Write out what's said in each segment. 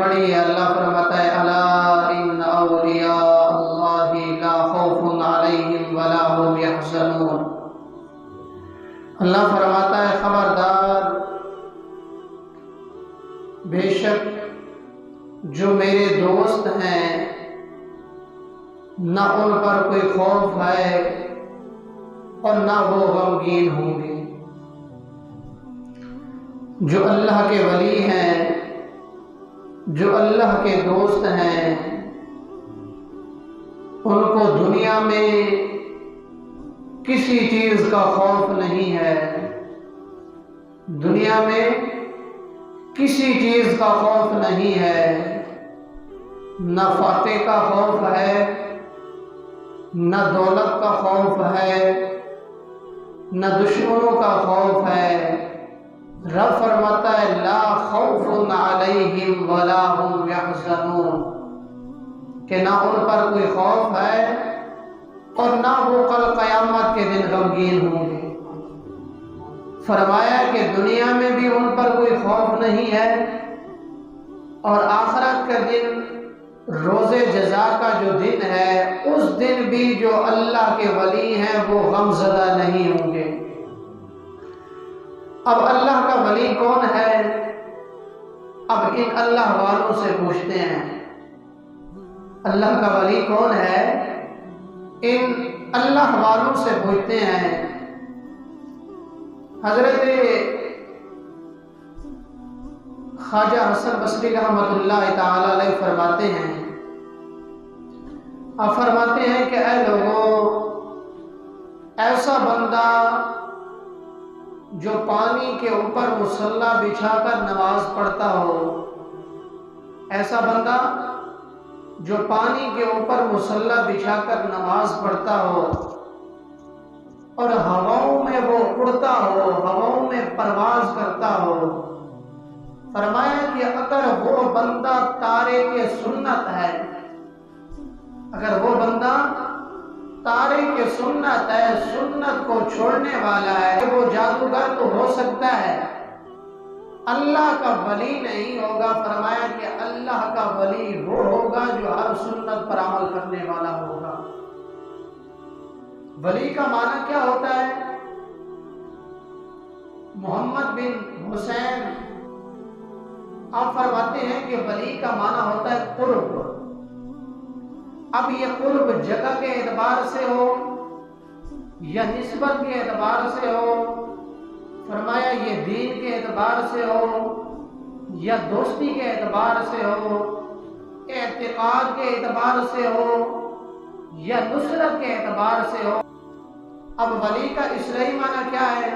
پڑھی ہے، اللہ فرماتا ہے الا ان اولیاء اللہ لا خوف علیہم ولا هم یحزنون۔ اللہ فرماتا ہے خبردار، بے شک جو میرے دوست ہیں نہ ان پر کوئی خوف ہے اور نہ وہ غمگین ہوں گے۔ جو اللہ کے ولی ہیں، جو اللہ کے دوست ہیں، ان کو دنیا میں کسی چیز کا خوف نہیں ہے، دنیا میں کسی چیز کا خوف نہیں ہے، نہ فاتح کا خوف ہے، نہ دولت کا خوف ہے، نہ دشمنوں کا خوف ہے۔ رب فرماتا ہے لا خوف علیہم ولا هم یحزنون، کہ نہ ان پر کوئی خوف ہے اور نہ وہ کل قیامت کے دن غمگین ہوں گے۔ فرمایا کہ دنیا میں بھی ان پر کوئی خوف نہیں ہے، اور آخرت کا دن روز جزا کا جو دن ہے، اس دن بھی جو اللہ کے ولی ہیں وہ غم زدہ نہیں ہوں گے۔ اب اللہ کا ولی کون ہے؟ اب ان اللہ والوں سے پوچھتے ہیں اللہ کا ولی کون ہے؟ ان اللہ والوں سے پوچھتے ہیں۔ حضرت خواجہ حسن بصری رحمۃ اللہ تعالی علیہ فرماتے ہیں، آپ فرماتے ہیں کہ اے لوگوں، ایسا بندہ جو پانی کے اوپر مصلی بچھا کر نماز پڑھتا ہو، ایسا بندہ جو پانی کے اوپر مصلی بچھا کر نماز پڑھتا ہو اور ہواؤں میں وہ اڑتا ہو، ہواؤں میں پرواز کرتا ہو، فرمایا کہ اگر وہ بندہ تارک سنت ہے، اگر وہ بندہ تارک سنت ہے، سنت کو چھوڑنے والا ہے، وہ جادوگر تو ہو سکتا ہے، اللہ کا ولی نہیں ہوگا۔ فرمایا کہ اللہ کا ولی وہ ہوگا جو ہر سنت پر عمل کرنے والا ہوگا۔ ولی کا معنی کیا ہوتا ہے؟ محمد بن حسین آپ فرماتے ہیں کہ ولی کا معنی ہوتا ہے قرب۔ اب یہ قرب جگہ کے اعتبار سے ہو یا نسبت کے اعتبار سے ہو، فرمایا یہ دین کے اعتبار سے ہو یا دوستی کے اعتبار سے ہو، اعتقاد کے اعتبار سے ہو یا نصرت کے اعتبار سے ہو۔ اب ولی کا اصطلاحی معنی کیا ہے؟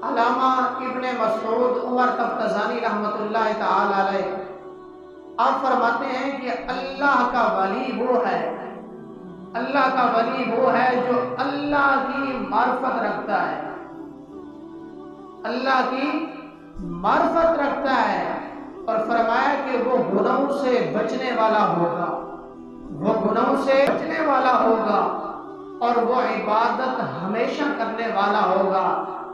علامہ ابن مسعود عمر تفتزانی رحمۃ اللہ تعالی علیہ آپ فرماتے ہیں کہ اللہ کا ولی وہ ہے، اللہ کا ولی وہ ہے جو اللہ کی معرفت رکھتا ہے، اللہ کی معرفت رکھتا ہے، اور فرمایا کہ وہ گناہوں سے بچنے والا ہوگا، وہ گناہوں سے بچنے والا ہوگا، اور وہ عبادت ہمیشہ کرنے والا ہوگا۔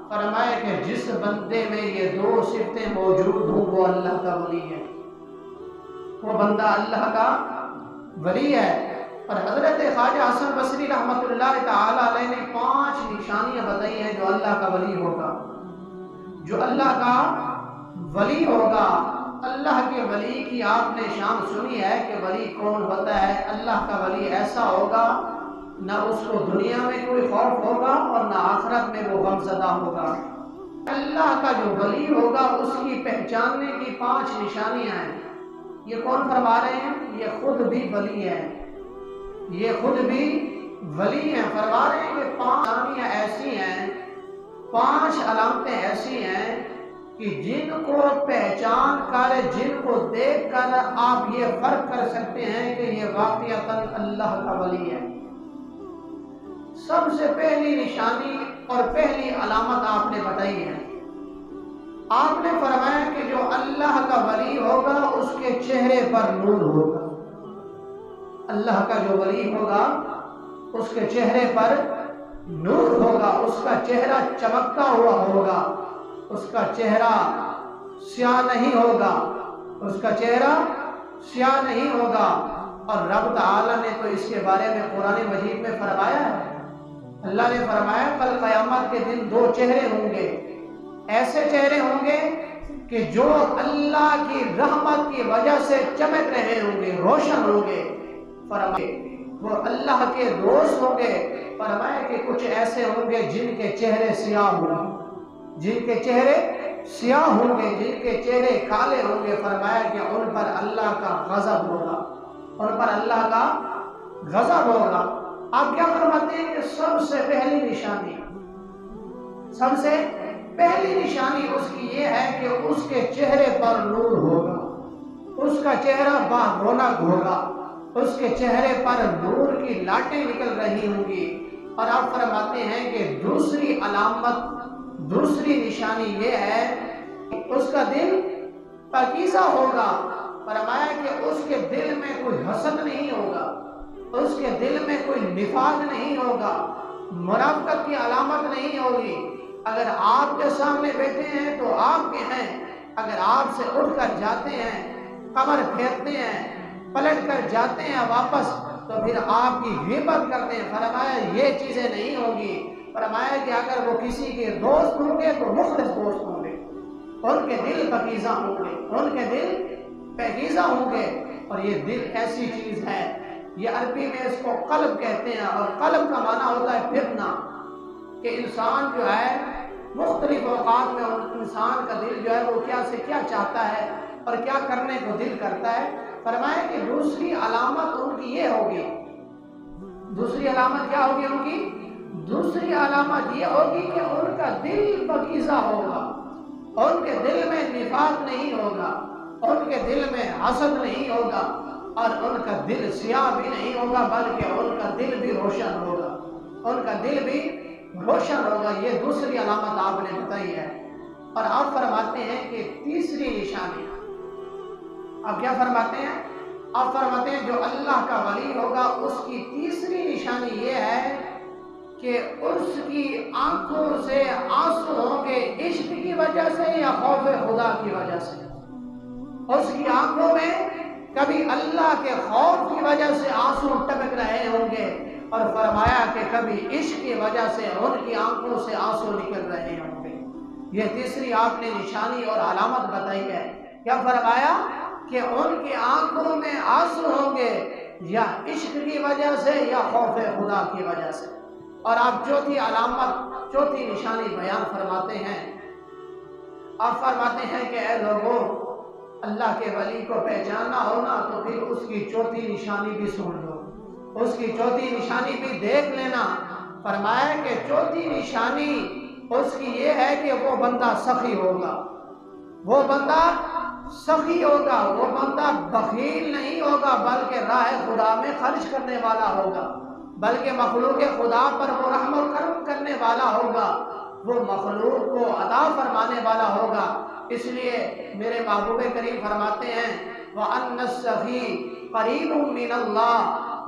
فرمایا کہ جس بندے میں یہ دو صفتیں موجود ہوں وہ اللہ کا ولی ہے، وہ بندہ اللہ کا ولی ہے۔ اور حضرت خواجہ حسن بصری رحمۃ اللہ تعالی علیہ نے 5 نشانیاں بتائی ہیں جو اللہ کا ولی ہوگا، جو اللہ کا ولی ہوگا۔ اللہ کے ولی کی آپ نے شان سنی ہے کہ ولی کون ہوتا ہے۔ اللہ کا ولی ایسا ہوگا نہ اس کو دنیا میں کوئی خوف ہوگا اور نہ آخرت میں وہ غم زدہ ہوگا۔ اللہ کا جو ولی ہوگا اس کی پہچاننے کی 5 نشانیاں ہیں۔ یہ کون فرما رہے ہیں؟ یہ خود بھی ولی ہے، یہ خود بھی ولی ہیں۔ فرما رہے ہیں کہ 5 نشانیاں ایسی ہیں، 5 علامتیں ایسی ہیں کہ جن کو پہچان کر، جن کو دیکھ کر آپ یہ فرق کر سکتے ہیں کہ یہ واقعتاً اللہ کا ولی ہے۔ سب سے پہلی نشانی اور پہلی علامت آپ نے بتائی ہے، آپ نے فرمایا کہ جو اللہ کا ولی ہوگا اس کے چہرے پر نور ہوگا۔ اللہ کا جو ولی ہوگا اس کے چہرے پر نور ہوگا، اس کا چہرہ چمکتا ہوا ہوگا، اس کا چہرہ سیاہ نہیں ہوگا، اس کا چہرہ سیاہ نہیں ہوگا۔ اور رب تعالیٰ نے تو اس کے بارے میں قرآن مجید میں فرمایا ہے، اللہ نے فرمایا کل قیامت کے دن دو چہرے ہوں گے، ایسے چہرے ہوں گے کہ جو اللہ کی رحمت کی وجہ سے چمک رہے ہوں گے، روشن ہوں گے۔ فرمایا وہ اللہ کے دوست ہوں گے۔ فرمایا کہ کچھ ایسے ہوں گے جن کے چہرے سیاہ ہوں گے، جن کے چہرے سیاہ ہوں گے، جن کے چہرے کالے ہوں گے۔ فرمایا کہ ان پر اللہ کا غضب ہوگا، ان پر اللہ کا غضب ہوگا۔ آپ کیا فرماتے ہیں کہ سب سے پہلی نشانی، سب سے پہلی نشانی اس کی یہ ہے کہ اس کے چہرے پر نور ہوگا، اس کا چہرہ برونق ہوگا، اس کے چہرے پر نور کی لاٹیں نکل رہی ہوں گی۔ اور آپ فرماتے ہیں کہ دوسری علامت، دوسری نشانی یہ ہے کہ اس کا دل پاکیزہ ہوگا۔ فرمایا کہ اس کے دل میں کوئی حسد نہیں ہوگا، اس کے دل میں کوئی نفاق نہیں ہوگا، منافقت کی علامت نہیں ہوگی۔ اگر آپ کے سامنے بیٹھے ہیں تو آپ کے ہیں، اگر آپ سے اٹھ کر جاتے ہیں، کمر پھیرتے ہیں، پلٹ کر جاتے ہیں واپس، تو پھر آپ کی غیبت کرتے ہیں۔ فرمایا یہ چیزیں نہیں ہوں گی۔ فرمایا کہ اگر وہ کسی کے دوست ہوں گے تو مخلص دوست ہوں گے، ان کے دل پاکیزہ ہوں گے، ان کے دل پاکیزہ ہوں گے۔ اور یہ دل ایسی چیز ہے، یہ عربی میں اس کو قلب کہتے ہیں، اور قلب کا معنی ہوتا ہے پھرنا، کہ انسان جو ہے مختلف اوقات میں انسان کا دل جو ہے وہ کیا سے کیا چاہتا ہے اور کیا کرنے کو دل کرتا ہے۔ فرمایا کہ دوسری علامت ان کی یہ ہوگی، دوسری علامت کیا ہوگی ان کی؟ دوسری علامت یہ ہوگی کہ ان کا دل پاکیزہ ہوگا، ان کے دل میں نفاق نہیں ہوگا، ان کے دل میں حسد نہیں ہوگا، اور ان کا دل سیاہ بھی نہیں ہوگا، بلکہ ان کا دل بھی روشن ہوگا، ان کا دل بھی روشن ہوگا۔ یہ دوسری علامت آپ نے بتائی ہے۔ اور آپ فرماتے ہیں کہ تیسری نشانی، آپ کیا فرماتے ہیں؟ آپ فرماتے ہیں جو اللہ کا ولی ہوگا اس کی تیسری نشانی یہ ہے کہ اس کی آنکھوں سے آنسو ہوں گے عشق کی وجہ سے یا خوف خدا کی وجہ سے۔ اس کی آنکھوں میں کبھی اللہ کے خوف کی وجہ سے آنسو ٹپک رہے ہوں گے، اور فرمایا کہ کبھی عشق کی وجہ سے ان کی آنکھوں سے آنسو نکل رہے ہوں گے۔ یہ تیسری آپ نے نشانی اور علامت بتائی ہے۔ کیا فرمایا؟ کہ ان کی آنکھوں میں آنسو ہوں گے یا عشق کی وجہ سے یا خوف خدا کی وجہ سے۔ اور آپ چوتھی علامت، چوتھی نشانی بیان فرماتے ہیں۔ آپ فرماتے ہیں کہ اے لوگوں، اللہ کے ولی کو پہچاننا ہونا تو پھر اس کی چوتھی نشانی بھی سن لو، اس کی چوتھی نشانی بھی دیکھ لینا۔ فرمایا کہ چوتھی نشانی اس کی یہ ہے کہ وہ بندہ سخی ہوگا، وہ بندہ سخی ہوگا، وہ بندہ بخیل نہیں ہوگا، بلکہ راہ خدا میں خرچ کرنے والا ہوگا، بلکہ مخلوق خدا پر وہ رحم و کرم کرنے والا ہوگا، وہ مخلوق کو عطا فرمانے والا ہوگا۔ اس لیے میرے محبوب کریم فرماتے ہیں وَأَنَّ السَّخِي قَرِيبٌ مِّنَ اللَّهِ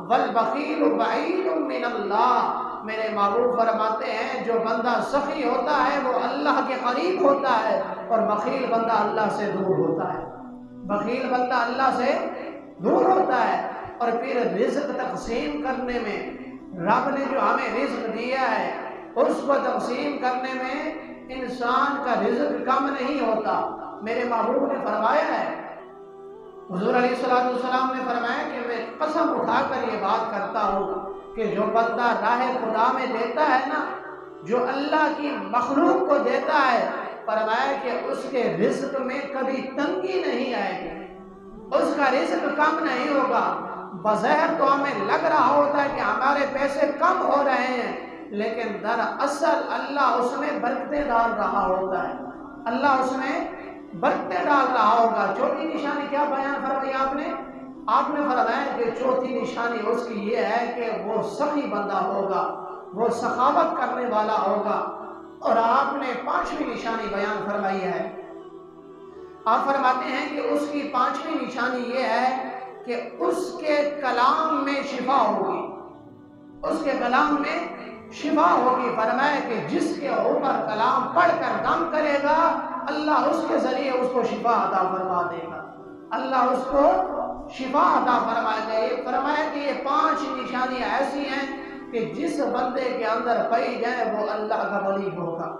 وَالْبَخِيلُ بَعِيدٌ مِّنَ اللَّهِ۔ میرے محبوب فرماتے ہیں جو بندہ سخی ہوتا ہے وہ اللہ کے قریب ہوتا ہے، اور بخیل بندہ اللہ سے دور ہوتا ہے، بخیل بندہ اللہ سے دور ہوتا ہے۔ اور پھر رزق تقسیم کرنے میں رب نے جو ہمیں رزق دیا ہے اس کو تقسیم کرنے میں انسان کا رزق کم نہیں ہوتا۔ میرے محبوب نے فرمایا ہے، حضور علیہ السلام نے فرمایا کہ میں قسم اٹھا کر یہ بات کرتا ہوں کہ جو بندہ راہ خدا میں دیتا ہے نا، جو اللہ کی مخلوق کو دیتا ہے، فرمایا کہ اس کے رزق میں کبھی تنگی نہیں آئے گی، اس کا رزق کم نہیں ہوگا۔ بظاہر تو ہمیں لگ رہا ہوتا ہے کہ ہمارے پیسے کم ہو رہے ہیں، لیکن دراصل اللہ اس میں برکتیں ڈال رہا ہوتا ہے، اللہ اس میں برکتیں ڈال رہا ہوگا۔ چوتھی نشانی کیا بیان فرمائی آپ نے؟ آپ نے فرمایا کہ چوتھی نشانی اس کی یہ ہے کہ وہ سخی بندہ ہوگا، وہ سخاوت کرنے والا ہوگا۔ اور آپ نے پانچویں نشانی بیان فرمائی ہے۔ آپ فرماتے ہیں کہ اس کی پانچویں نشانی یہ ہے کہ اس کے کلام میں شفا ہوگی، اس کے کلام میں شفا ہوگی۔ فرمایا کہ جس کے اوپر کلام پڑھ کر دم کرے گا اللہ اس کے ذریعے اس کو شفا عطا فرما دے گا، اللہ اس کو شفا عطا فرمائے گا۔ یہ فرمایا کہ یہ 5 نشانیاں ایسی ہیں کہ جس بندے کے اندر پائی جائے وہ اللہ کا ولی ہوگا۔